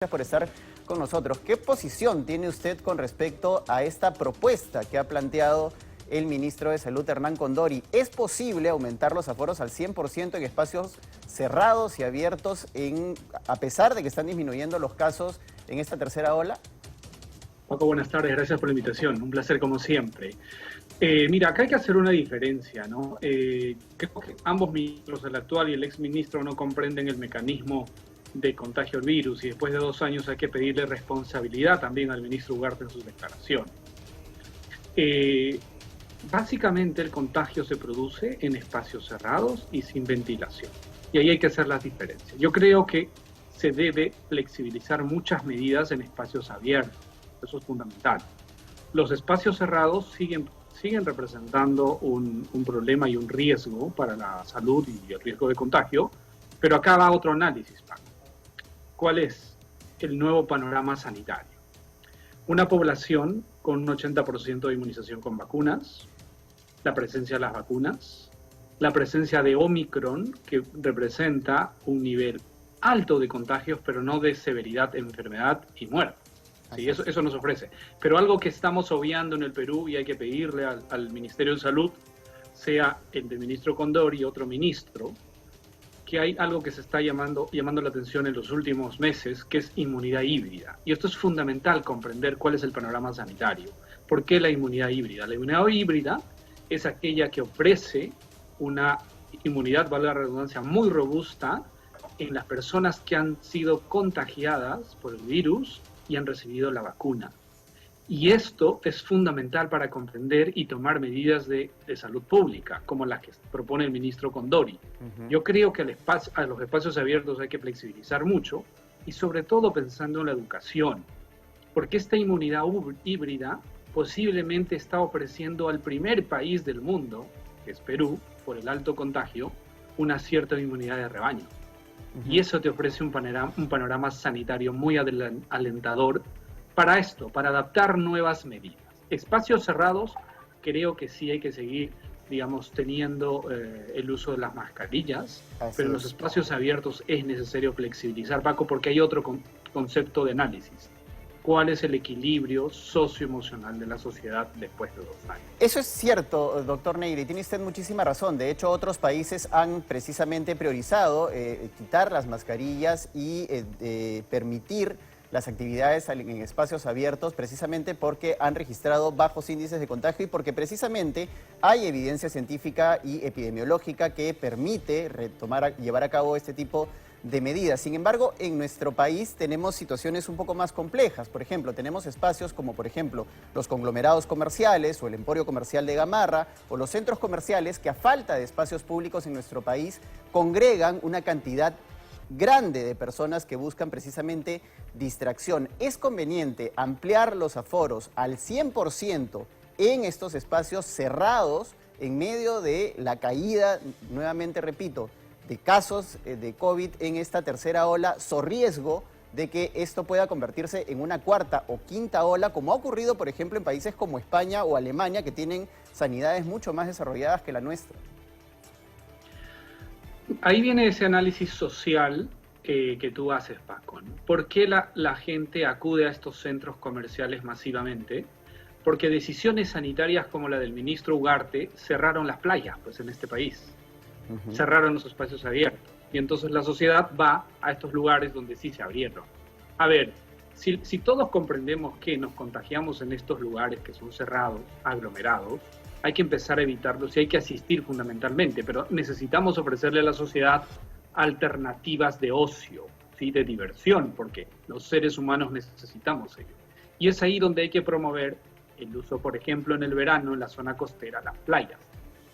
Gracias por estar con nosotros. ¿Qué posición tiene usted con respecto a esta propuesta que ha planteado el ministro de Salud, Hernán Condori? ¿Es posible aumentar los aforos al 100% en espacios cerrados y abiertos a pesar de que están disminuyendo los casos en esta tercera ola? Paco, buenas tardes, gracias por la invitación, un placer como siempre. Mira, acá hay que hacer una diferencia, ¿no? Creo que ambos ministros, el actual y el exministro, no comprenden el mecanismo de contagio del virus y después de 2 años hay que pedirle responsabilidad también al ministro Ugarte en sus declaraciones. Básicamente el contagio se produce en espacios cerrados y sin ventilación. Y ahí hay que hacer las diferencias. Yo creo que se debe flexibilizar muchas medidas en espacios abiertos. Eso es fundamental. Los espacios cerrados siguen representando un problema y un riesgo para la salud y el riesgo de contagio, pero acá va otro análisis, Paco. ¿Cuál es el nuevo panorama sanitario? Una población con un 80% de inmunización con vacunas, la presencia de las vacunas, la presencia de Omicron, que representa un nivel alto de contagios, pero no de severidad, enfermedad y muerte. Sí, eso nos ofrece. Pero algo que estamos obviando en el Perú y hay que pedirle al Ministerio de Salud, sea el del ministro Condori y otro ministro, que hay algo que se está llamando la atención en los últimos meses, que es inmunidad híbrida. Y esto es fundamental comprender cuál es el panorama sanitario. ¿Por qué la inmunidad híbrida? La inmunidad híbrida es aquella que ofrece una inmunidad, vale la redundancia, muy robusta en las personas que han sido contagiadas por el virus y han recibido la vacuna. Y esto es fundamental para comprender y tomar medidas de salud pública, como las que propone el ministro Condori. Yo creo que a los espacios abiertos hay que flexibilizar mucho, y sobre todo pensando en la educación, porque esta inmunidad híbrida posiblemente está ofreciendo al primer país del mundo, que es Perú, por el alto contagio, una cierta inmunidad de rebaño. Y eso te ofrece un panorama sanitario muy alentador para esto, para adaptar nuevas medidas. Espacios cerrados, creo que sí hay que seguir, digamos, teniendo el uso de las mascarillas, pero en los espacios abiertos es necesario flexibilizar, Paco, porque hay otro concepto de análisis. ¿Cuál es el equilibrio socioemocional de la sociedad después de 2 años? Eso es cierto, doctor Negri, tiene usted muchísima razón. De hecho, otros países han precisamente priorizado quitar las mascarillas y permitir las actividades en espacios abiertos, precisamente porque han registrado bajos índices de contagio y porque precisamente hay evidencia científica y epidemiológica que permite llevar a cabo este tipo de medidas. Sin embargo, en nuestro país tenemos situaciones un poco más complejas. Por ejemplo, tenemos espacios como, por ejemplo, los conglomerados comerciales o el emporio comercial de Gamarra o los centros comerciales que, a falta de espacios públicos en nuestro país, congregan una cantidad grande de personas que buscan precisamente distracción. ¿Es conveniente ampliar los aforos al 100% en estos espacios cerrados en medio de la caída, nuevamente repito, de casos de COVID en esta tercera ola, so riesgo de que esto pueda convertirse en una cuarta o quinta ola, como ha ocurrido, por ejemplo, en países como España o Alemania, que tienen sanidades mucho más desarrolladas que la nuestra? Ahí viene ese análisis social que tú haces, Paco, ¿no? ¿Por qué la gente acude a estos centros comerciales masivamente? Porque decisiones sanitarias como la del ministro Ugarte cerraron las playas, pues, en este país. Cerraron los espacios abiertos. Y entonces la sociedad va a estos lugares donde sí se abrieron. A ver, si todos comprendemos que nos contagiamos en estos lugares que son cerrados, aglomerados, hay que empezar a evitarlos y hay que asistir fundamentalmente, pero necesitamos ofrecerle a la sociedad alternativas de ocio, ¿sí? De diversión, porque los seres humanos necesitamos ello. Y es ahí donde hay que promover el uso, por ejemplo, en el verano, en la zona costera, las playas.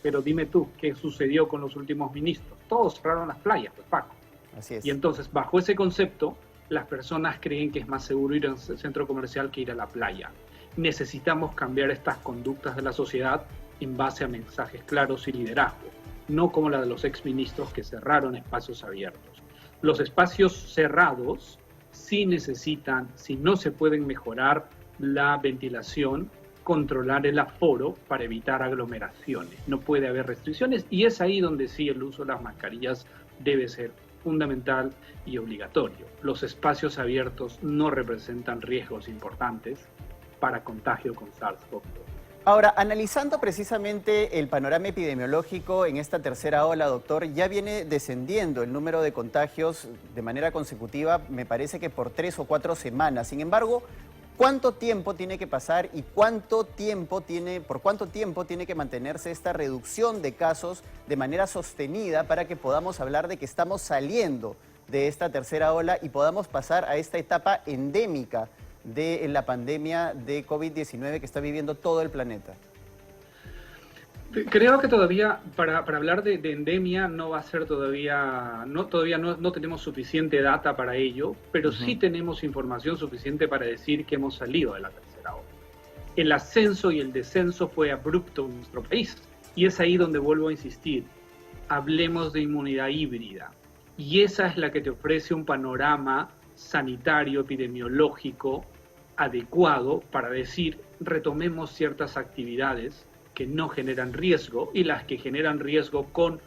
Pero dime tú, ¿qué sucedió con los últimos ministros? Todos cerraron las playas, pues, Paco. Así es. Y entonces, bajo ese concepto, las personas creen que es más seguro ir a un centro comercial que ir a la playa. Necesitamos cambiar estas conductas de la sociedad en base a mensajes claros y liderazgo, no como la de los exministros que cerraron espacios abiertos. Los espacios cerrados sí necesitan, si no se pueden mejorar la ventilación, controlar el aforo para evitar aglomeraciones. No puede haber restricciones y es ahí donde sí el uso de las mascarillas debe ser fundamental y obligatorio. Los espacios abiertos no representan riesgos importantes para contagio con SARS-CoV-2. Ahora, analizando precisamente el panorama epidemiológico en esta tercera ola, doctor, ya viene descendiendo el número de contagios de manera consecutiva, me parece que por 3 o 4 semanas. Sin embargo, ¿cuánto tiempo tiene que pasar y por cuánto tiempo tiene que mantenerse esta reducción de casos de manera sostenida para que podamos hablar de que estamos saliendo de esta tercera ola y podamos pasar a esta etapa endémica de la pandemia de COVID-19 que está viviendo todo el planeta? Creo que todavía, para hablar de endemia, no va a ser todavía no tenemos suficiente data para ello, pero sí tenemos información suficiente para decir que hemos salido de la tercera ola. El ascenso y el descenso fue abrupto en nuestro país, y es ahí donde vuelvo a insistir. Hablemos de inmunidad híbrida, y esa es la que te ofrece un panorama sanitario, epidemiológico, adecuado para decir, retomemos ciertas actividades que no generan riesgo y las que generan riesgo con,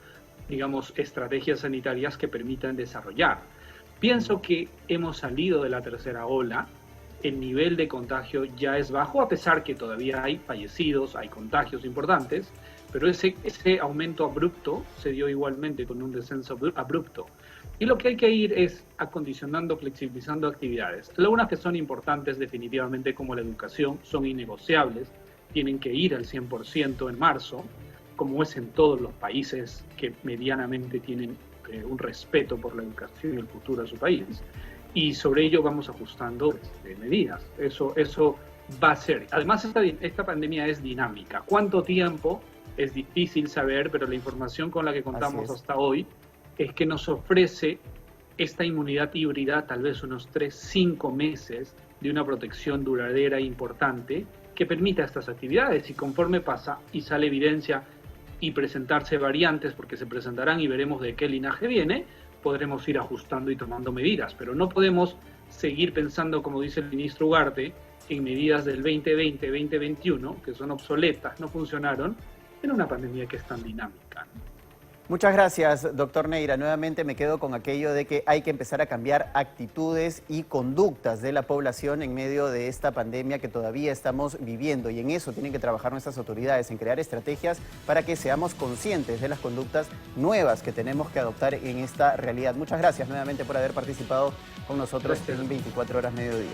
digamos, estrategias sanitarias que permitan desarrollar. Pienso que hemos salido de la tercera ola, el nivel de contagio ya es bajo, a pesar que todavía hay fallecidos, hay contagios importantes, pero ese aumento abrupto se dio igualmente con un descenso abrupto. Y lo que hay que ir es acondicionando, flexibilizando actividades. Algunas que son importantes definitivamente, como la educación, son innegociables, tienen que ir al 100% en marzo, como es en todos los países que medianamente tienen un respeto por la educación y el futuro de su país. Y sobre ello vamos ajustando medidas. Eso va a ser. Además, esta pandemia es dinámica. ¿Cuánto tiempo? Es difícil saber, pero la información con la que contamos hasta hoy es que nos ofrece esta inmunidad híbrida tal vez unos 3-5 meses de una protección duradera e importante que permita estas actividades, y conforme pasa y sale evidencia y presentarse variantes, porque se presentarán y veremos de qué linaje viene, podremos ir ajustando y tomando medidas, pero no podemos seguir pensando, como dice el ministro Ugarte, en medidas del 2020, 2021, que son obsoletas, no funcionaron, en una pandemia que es tan dinámica, ¿no? Muchas gracias, doctor Neira. Nuevamente me quedo con aquello de que hay que empezar a cambiar actitudes y conductas de la población en medio de esta pandemia que todavía estamos viviendo, y en eso tienen que trabajar nuestras autoridades, en crear estrategias para que seamos conscientes de las conductas nuevas que tenemos que adoptar en esta realidad. Muchas gracias nuevamente por haber participado con nosotros en 24 horas mediodía.